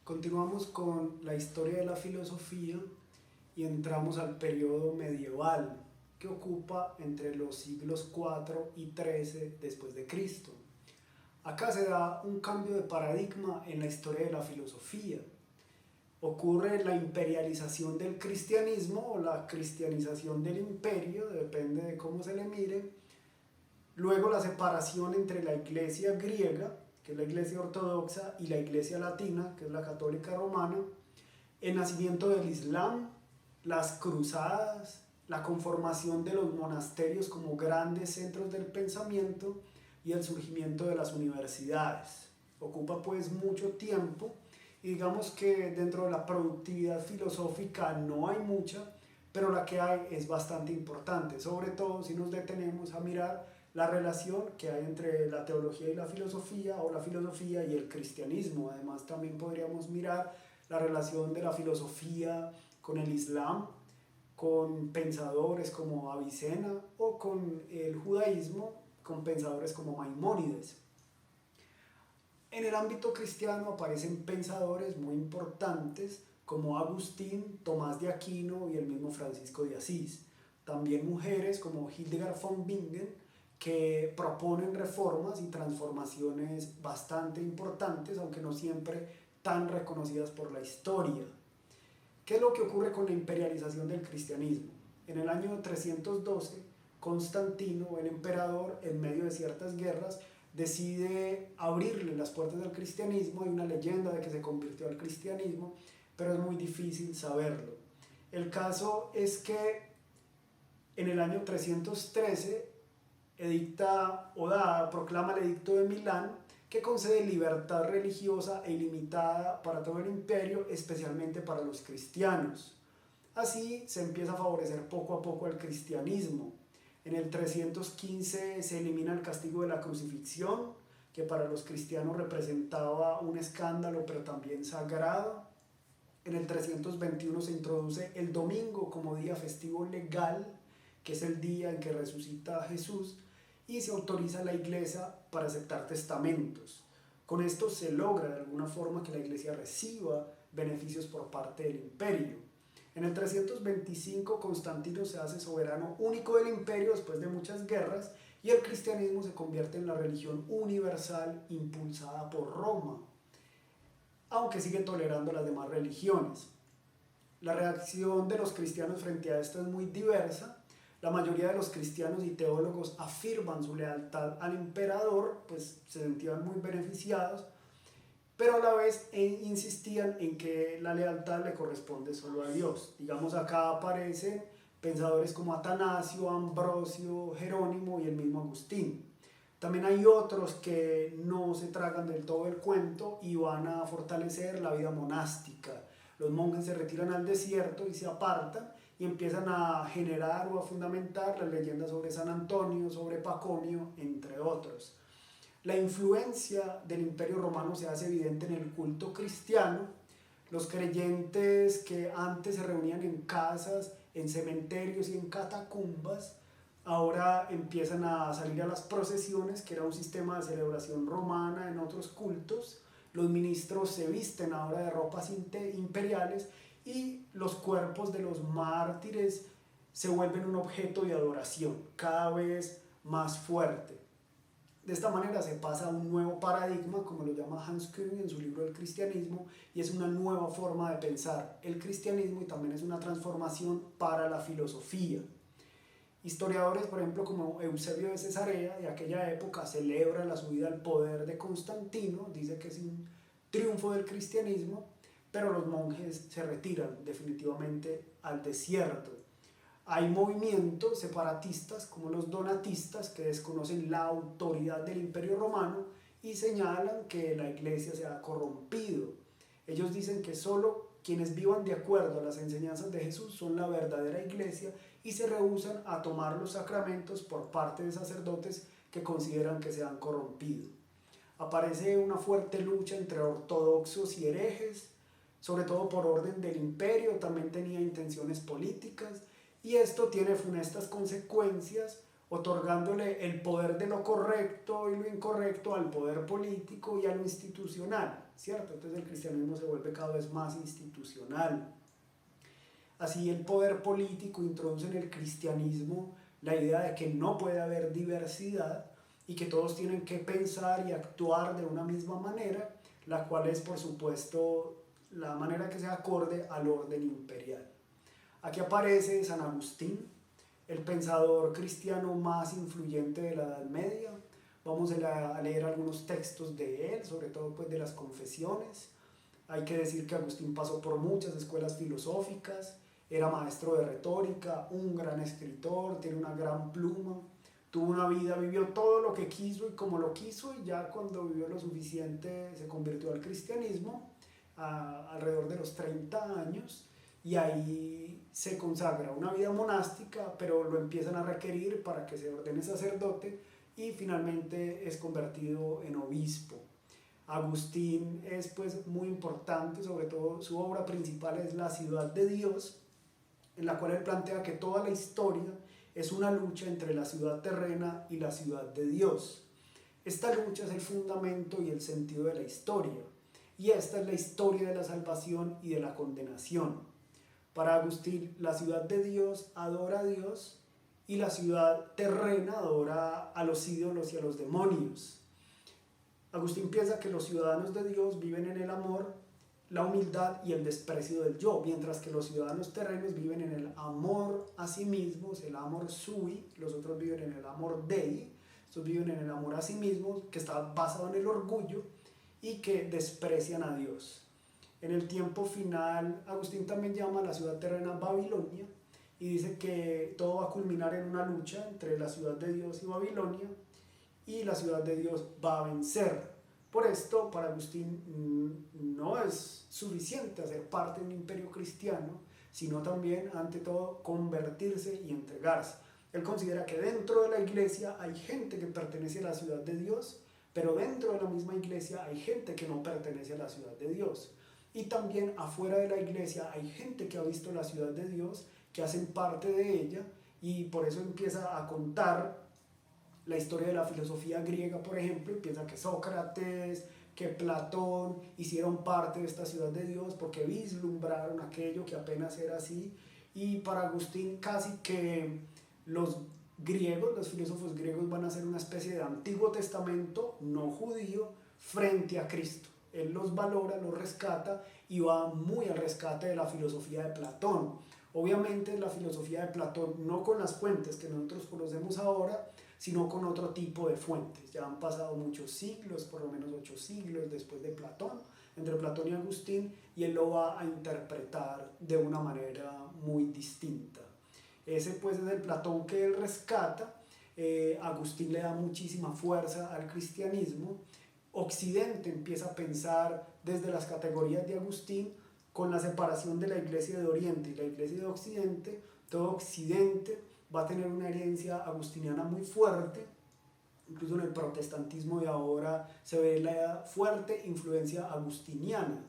Continuamos con la historia de la filosofía y entramos al periodo medieval, que ocupa entre los siglos IV y XIII después de Cristo. Acá se da un cambio de paradigma en la historia de la filosofía. Ocurre la imperialización del cristianismo o la cristianización del imperio, depende de cómo se le mire. Luego la separación entre la iglesia griega, que es la iglesia ortodoxa, y la iglesia latina, que es la católica romana. El nacimiento del Islam, las cruzadas, la conformación de los monasterios como grandes centros del pensamiento y el surgimiento de las universidades. Ocupa pues mucho tiempo y digamos que dentro de la productividad filosófica no hay mucha, pero la que hay es bastante importante, sobre todo si nos detenemos a mirar la relación que hay entre la teología y la filosofía o la filosofía y el cristianismo. Además también podríamos mirar la relación de la filosofía con el Islam, con pensadores como Avicena o con el judaísmo, con pensadores como Maimónides. En el ámbito cristiano aparecen pensadores muy importantes como Agustín, Tomás de Aquino y el mismo Francisco de Asís. También mujeres como Hildegard von Bingen, que proponen reformas y transformaciones bastante importantes, aunque no siempre tan reconocidas por la historia. ¿Qué es lo que ocurre con la imperialización del cristianismo? En el año 312, Constantino, el emperador, en medio de ciertas guerras, decide abrirle las puertas al cristianismo. Hay una leyenda de que se convirtió al cristianismo, pero es muy difícil saberlo. El caso es que en el año 313 proclama el Edicto de Milán, que concede libertad religiosa e ilimitada para todo el imperio, especialmente para los cristianos. Así se empieza a favorecer poco a poco el cristianismo. En el 315 se elimina el castigo de la crucifixión, que para los cristianos representaba un escándalo, pero también sagrado. En el 321 se introduce el domingo como día festivo legal, que es el día en que resucita Jesús, y se autoriza a la iglesia para aceptar testamentos. Con esto se logra de alguna forma que la iglesia reciba beneficios por parte del imperio. En el 325 Constantino se hace soberano único del imperio después de muchas guerras y el cristianismo se convierte en la religión universal impulsada por Roma, aunque sigue tolerando las demás religiones. La reacción de los cristianos frente a esto es muy diversa. La mayoría de los cristianos y teólogos afirman su lealtad al emperador, pues se sentían muy beneficiados, pero a la vez insistían en que la lealtad le corresponde solo a Dios. Digamos, acá aparecen pensadores como Atanasio, Ambrosio, Jerónimo y el mismo Agustín. También hay otros que no se tragan del todo el cuento y van a fortalecer la vida monástica. Los monjes se retiran al desierto y se apartan y empiezan a generar o a fundamentar las leyendas sobre San Antonio, sobre Paconio, entre otros. La influencia del Imperio Romano se hace evidente en el culto cristiano. Los creyentes que antes se reunían en casas, en cementerios y en catacumbas, ahora empiezan a salir a las procesiones, que era un sistema de celebración romana en otros cultos. Los ministros se visten ahora de ropas imperiales y los cuerpos de los mártires se vuelven un objeto de adoración cada vez más fuerte. De esta manera se pasa a un nuevo paradigma, como lo llama Hans Küng en su libro El cristianismo, y es una nueva forma de pensar el cristianismo y también es una transformación para la filosofía. Historiadores, por ejemplo, como Eusebio de Cesarea, de aquella época, celebra la subida al poder de Constantino, dice que es un triunfo del cristianismo, pero los monjes se retiran definitivamente al desierto. Hay movimientos separatistas como los donatistas que desconocen la autoridad del Imperio Romano y señalan que la iglesia se ha corrompido. Ellos dicen que solo quienes vivan de acuerdo a las enseñanzas de Jesús son la verdadera iglesia y se rehúsan a tomar los sacramentos por parte de sacerdotes que consideran que se han corrompido. Aparece una fuerte lucha entre ortodoxos y herejes, sobre todo por orden del imperio, también tenía intenciones políticas, y esto tiene funestas consecuencias, otorgándole el poder de lo correcto y lo incorrecto al poder político y a lo institucional. ¿cierto? Entonces el cristianismo se vuelve cada vez más institucional. Así el poder político introduce en el cristianismo la idea de que no puede haber diversidad y que todos tienen que pensar y actuar de una misma manera, la cual es, por supuesto, la manera que se acorde al orden imperial. Aquí aparece San Agustín, el pensador cristiano más influyente de la Edad Media. Vamos a leer algunos textos de él, sobre todo pues de las confesiones. Hay que decir que Agustín pasó por muchas escuelas filosóficas, era maestro de retórica, un gran escritor, tiene una gran pluma, tuvo una vida, vivió todo lo que quiso y como lo quiso, y ya cuando vivió lo suficiente se convirtió al cristianismo alrededor de los 30 años, y ahí se consagra una vida monástica, pero lo empiezan a requerir para que se ordene sacerdote y finalmente es convertido en obispo. Agustín es pues muy importante, sobre todo su obra principal es La ciudad de Dios, en la cual él plantea que toda la historia es una lucha entre la ciudad terrena y la ciudad de Dios. Esta lucha es el fundamento y el sentido de la historia, y esta es la historia de la salvación y de la condenación. Para Agustín, la ciudad de Dios adora a Dios y la ciudad terrena adora a los ídolos y a los demonios. Agustín piensa que los ciudadanos de Dios viven en el amor, la humildad y el desprecio del yo, mientras que los ciudadanos terrenos viven en el amor a sí mismos, el amor sui, los otros viven en el amor dei, estos viven en el amor a sí mismos, que está basado en el orgullo y que desprecian a Dios. En el tiempo final, Agustín también llama a la ciudad terrena Babilonia y dice que todo va a culminar en una lucha entre la ciudad de Dios y Babilonia, y la ciudad de Dios va a vencer. Por esto, para Agustín no es suficiente hacer parte de un imperio cristiano, sino también, ante todo, convertirse y entregarse. Él considera que dentro de la iglesia hay gente que pertenece a la ciudad de Dios, pero dentro de la misma iglesia hay gente que no pertenece a la ciudad de Dios. Y también afuera de la iglesia hay gente que ha visto la ciudad de Dios, que hacen parte de ella, y por eso empieza a contar la historia de la filosofía griega, por ejemplo, y piensa que Sócrates, que Platón hicieron parte de esta ciudad de Dios porque vislumbraron aquello que apenas era así. Y para Agustín casi que los griegos, los filósofos griegos van a ser una especie de Antiguo Testamento no judío frente a Cristo. Él los valora, los rescata y va muy al rescate de la filosofía de Platón. Obviamente la filosofía de Platón no con las fuentes que nosotros conocemos ahora, sino con otro tipo de fuentes. Ya han pasado muchos siglos, por lo menos 8 siglos después de Platón, entre Platón y Agustín, y él lo va a interpretar de una manera muy distinta. Ese pues es el Platón que él rescata. Agustín le da muchísima fuerza al cristianismo. Occidente empieza a pensar desde las categorías de Agustín, con la separación de la iglesia de Oriente y la iglesia de Occidente. Todo Occidente va a tener una herencia agustiniana muy fuerte. Incluso en el protestantismo de ahora se ve la fuerte influencia agustiniana,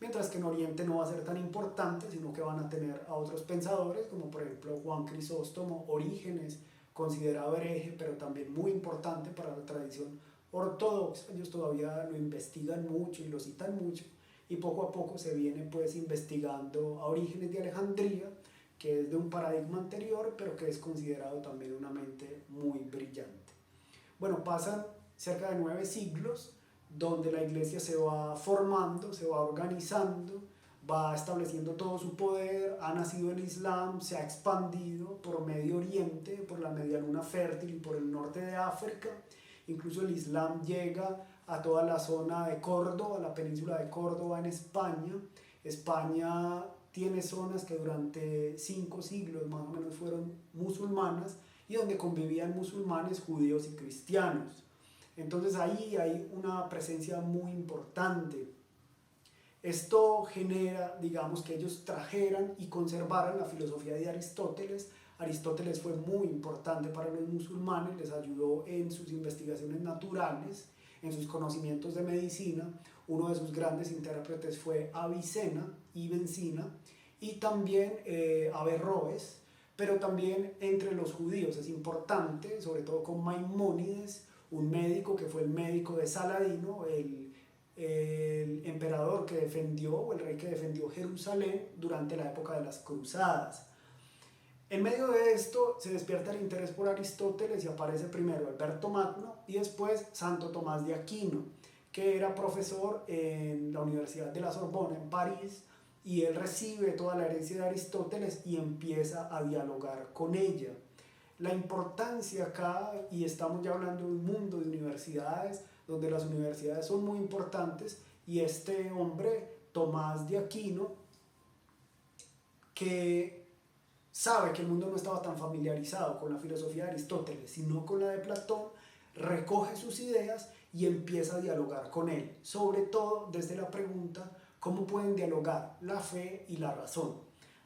mientras que en Oriente no va a ser tan importante, sino que van a tener a otros pensadores, como por ejemplo Juan Crisóstomo, Orígenes, considerado hereje, pero también muy importante para la tradición ortodoxa. Ellos todavía lo investigan mucho y lo citan mucho, y poco a poco se viene pues investigando a Orígenes de Alejandría, que es de un paradigma anterior, pero que es considerado también una mente muy brillante. Bueno, pasan cerca de 9 siglos, donde la iglesia se va formando, se va organizando, va estableciendo todo su poder, ha nacido el Islam, se ha expandido por Medio Oriente, por la Media Luna Fértil y por el norte de África. Incluso el Islam llega a toda la zona de Córdoba, la península de Córdoba en España. España tiene zonas que durante 5 siglos más o menos fueron musulmanas y donde convivían musulmanes, judíos y cristianos. Entonces ahí hay una presencia muy importante. Esto genera, digamos, que ellos trajeran y conservaran la filosofía de Aristóteles. Aristóteles fue muy importante para los musulmanes, les ayudó en sus investigaciones naturales, en sus conocimientos de medicina. Uno de sus grandes intérpretes fue Avicena, Ibn Sina, y también Averroes, pero también entre los judíos es importante, sobre todo con Maimónides, un médico que fue el médico de Saladino, el el emperador que defendió, o el rey que defendió Jerusalén durante la época de las cruzadas. En medio de esto se despierta el interés por Aristóteles y aparece primero Alberto Magno y después Santo Tomás de Aquino, que era profesor en la Universidad de la Sorbona en París, y él recibe toda la herencia de Aristóteles y empieza a dialogar con ella. La importancia acá, y estamos ya hablando de un mundo de universidades, donde las universidades son muy importantes, y este hombre, Tomás de Aquino, que sabe que el mundo no estaba tan familiarizado con la filosofía de Aristóteles, sino con la de Platón, recoge sus ideas y empieza a dialogar con él, sobre todo desde la pregunta: ¿cómo pueden dialogar la fe y la razón?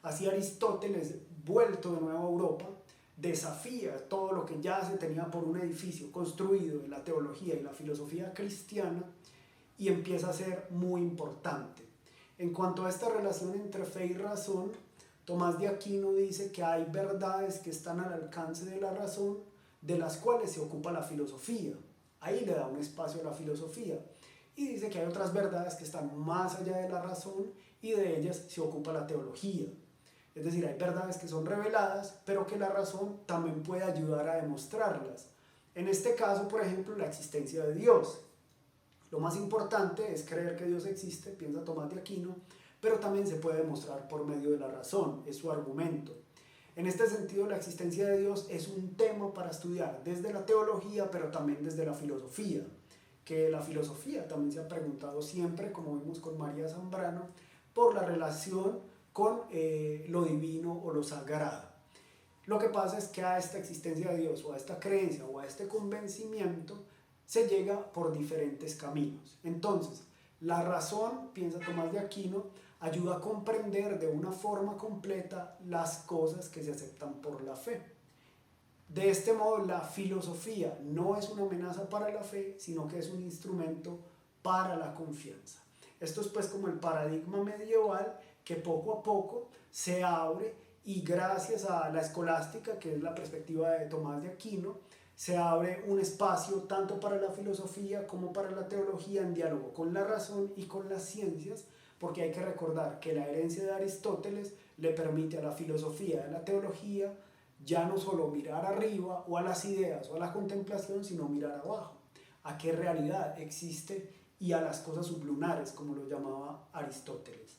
Así Aristóteles, vuelto de nuevo a Europa, desafía todo lo que ya se tenía por un edificio construido en la teología y la filosofía cristiana, y empieza a ser muy importante. En cuanto a esta relación entre fe y razón, Tomás de Aquino dice que hay verdades que están al alcance de la razón, de las cuales se ocupa la filosofía. Ahí le da un espacio a la filosofía. Y dice que hay otras verdades que están más allá de la razón, y de ellas se ocupa la teología. Es decir, hay verdades que son reveladas, pero que la razón también puede ayudar a demostrarlas. En este caso, por ejemplo, la existencia de Dios. Lo más importante es creer que Dios existe, piensa Tomás de Aquino, pero también se puede demostrar por medio de la razón, es su argumento. En este sentido, la existencia de Dios es un tema para estudiar desde la teología, pero también desde la filosofía, que la filosofía también se ha preguntado siempre, como vimos con María Zambrano, por la relación con lo divino o lo sagrado. Lo que pasa es que a esta existencia de Dios, o a esta creencia, o a este convencimiento, se llega por diferentes caminos. Entonces, la razón, piensa Tomás de Aquino, ayuda a comprender de una forma completa las cosas que se aceptan por la fe. De este modo, la filosofía no es una amenaza para la fe, sino que es un instrumento para la confianza. Esto es pues como el paradigma medieval que poco a poco se abre, y gracias a la escolástica, que es la perspectiva de Tomás de Aquino, se abre un espacio tanto para la filosofía como para la teología en diálogo con la razón y con las ciencias, porque hay que recordar que la herencia de Aristóteles le permite a la filosofía y a la teología ya no solo mirar arriba o a las ideas o a la contemplación, sino mirar abajo, a qué realidad existe y a las cosas sublunares, como lo llamaba Aristóteles.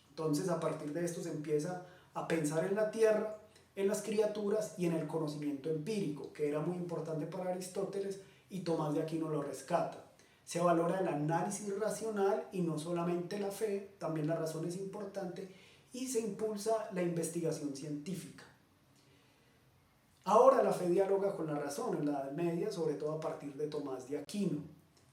Entonces, a partir de esto se empieza a pensar en la tierra, en las criaturas y en el conocimiento empírico, que era muy importante para Aristóteles, y Tomás de Aquino lo rescata. Se valora el análisis racional y no solamente la fe, también la razón es importante, y se impulsa la investigación científica. Ahora la fe dialoga con la razón en la Edad Media, sobre todo a partir de Tomás de Aquino,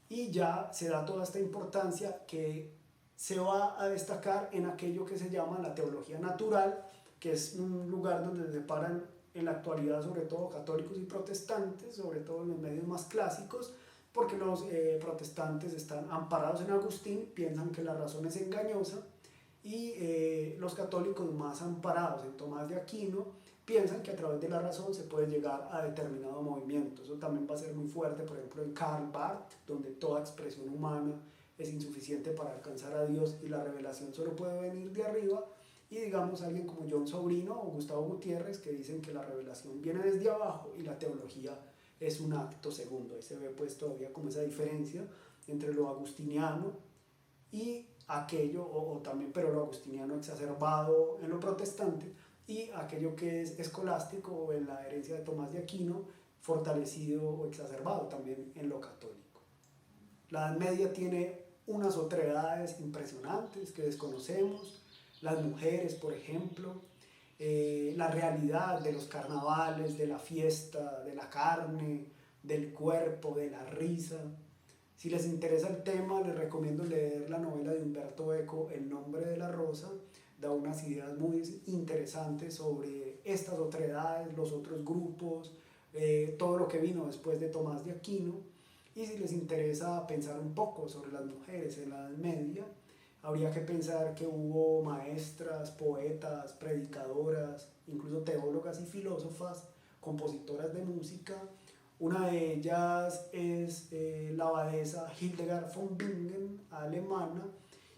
y ya se da toda esta importancia que se va a destacar en aquello que se llama la teología natural, que es un lugar donde se separan en la actualidad sobre todo católicos y protestantes, sobre todo en los medios más clásicos, porque los protestantes están amparados en Agustín, piensan que la razón es engañosa, y los católicos más amparados en Tomás de Aquino piensan que a través de la razón se puede llegar a determinado movimiento. Eso también va a ser muy fuerte, por ejemplo, en Karl Barth, donde toda expresión humana es insuficiente para alcanzar a Dios y la revelación solo puede venir de arriba, y digamos alguien como John Sobrino o Gustavo Gutiérrez, que dicen que la revelación viene desde abajo y la teología es un acto segundo. Ahí se ve pues todavía como esa diferencia entre lo agustiniano y aquello, o también, pero lo agustiniano exacerbado en lo protestante, y aquello que es escolástico o en la herencia de Tomás de Aquino, fortalecido o exacerbado también en lo católico. La Edad Media tiene unas otredades impresionantes que desconocemos, las mujeres, por ejemplo, la realidad de los carnavales, de la fiesta, de la carne, del cuerpo, de la risa. Si les interesa el tema, les recomiendo leer la novela de Umberto Eco, El nombre de la rosa. Da unas ideas muy interesantes sobre estas otredades, los otros grupos, todo lo que vino después de Tomás de Aquino. Y si les interesa pensar un poco sobre las mujeres en la Edad Media, habría que pensar que hubo maestras, poetas, predicadoras, incluso teólogas y filósofas, compositoras de música, Una de ellas es la abadesa Hildegard von Bingen, alemana,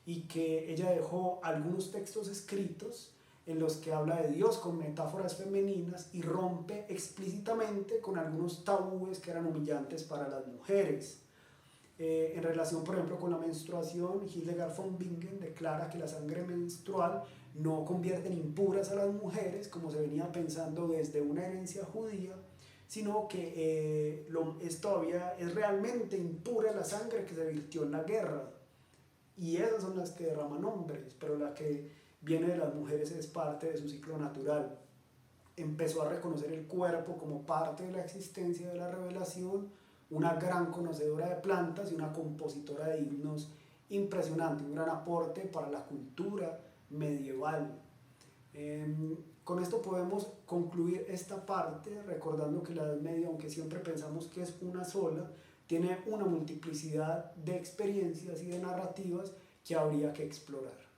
y que ella dejó algunos textos escritos en los que habla de Dios con metáforas femeninas y rompe explícitamente con algunos tabúes que eran humillantes para las mujeres. En relación, por ejemplo, con la menstruación, Hildegard von Bingen declara que la sangre menstrual no convierte en impuras a las mujeres, como se venía pensando desde una herencia judía, sino que todavía es realmente impura la sangre que se virtió en la guerra. Y esas son las que derraman hombres, pero la que viene de las mujeres es parte de su ciclo natural. Empezó a reconocer el cuerpo como parte de la existencia de la revelación, una gran conocedora de plantas y una compositora de himnos impresionante, un gran aporte para la cultura medieval. Con esto podemos concluir esta parte recordando que la Edad Media, aunque siempre pensamos que es una sola, tiene una multiplicidad de experiencias y de narrativas que habría que explorar.